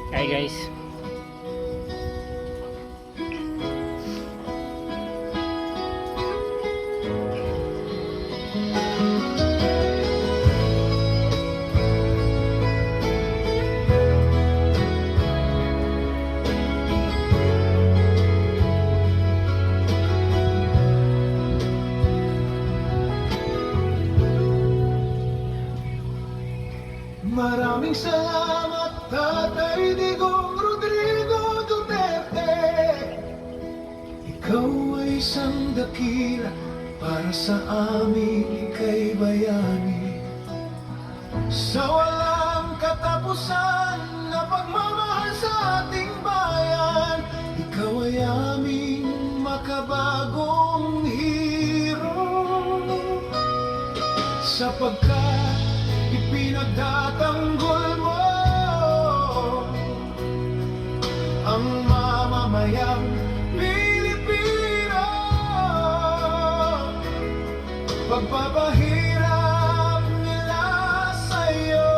Hi guys. Maraming salamat, Tatay Digong Rodrigo Duterte. Ikaw ay isang dakila para sa amin, ika'y bayani. Sa walang katapusan na pagmamahal sa ating bayan, ikaw ay aming makabagong hero. Sapagkat ipinagtatanggol mo ang mamamayang Pilipino. Pagpapahirap nila sa'yo,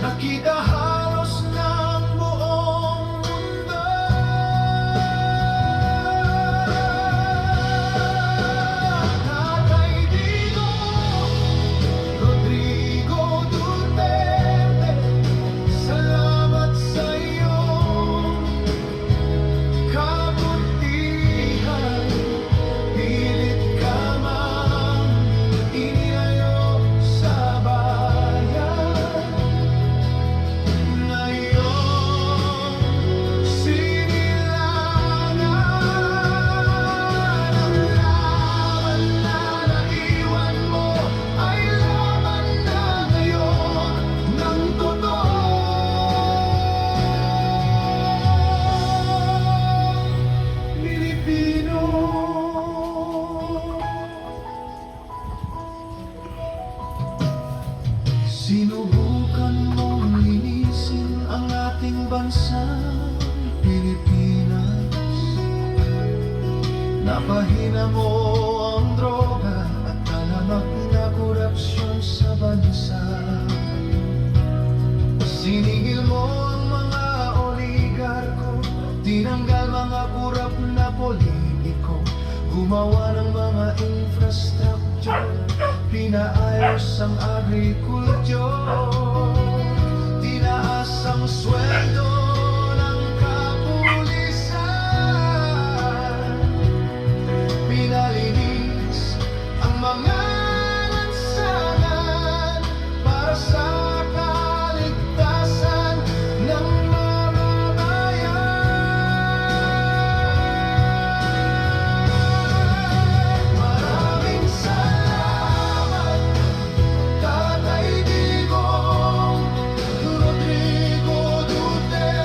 nakita halos ng buong mundo. Tatay Digong Rodrigo Duterte, salamat sa iyong kabutihan. Pilit ka mang inilayo sa bayan na iyong sinilangan. Ang laban na naiwan mo ay laban na ngayon ng totoo. Pilipino. Sinubukan mong linisin ang ating bansang Pilipinas. Napahina mo ang droga at talamak na korupsyon sa bansa. Sinigil mo ang mga oligarko, tinanggal mga kurap na politiko, gumawa ng mga infrastructure, pinaayos ang agrikulture, tinaas ang sweldo ng kapulisan, pinalinis ang mga lansangan para sa kaligtasan ng mamamayan. Maraming salamat, Tatay Digong Rodrigo Duterte.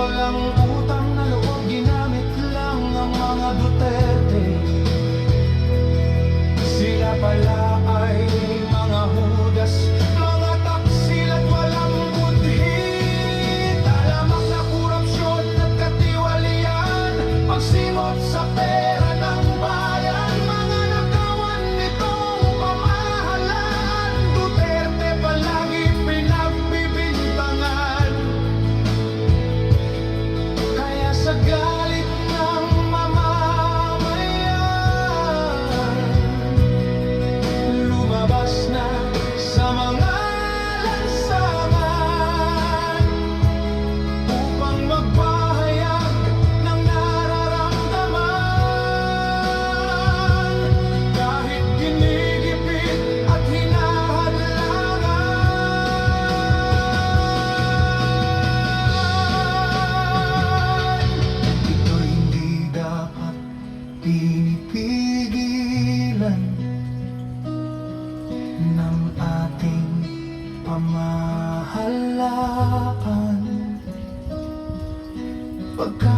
walang utang na loob, ginamit lang ang mga Duterte. Sila pala ay mga hudas, mga taksil at walang budhi. Talamak na korupsyon at katiwalian, pagsimot sa pera ng bayan, mga nakawan nitong pamahalaan. Duterte palagi pinagbibintangan. Kaya sa galit ng mamamayan, lumabas na sa mga lansangan upang magpahayag ng nararamdaman. Kahit ginigipit at hinahadlangan, ito'y hindi dapat pinipigilan ng ating pamahalaan. Pagka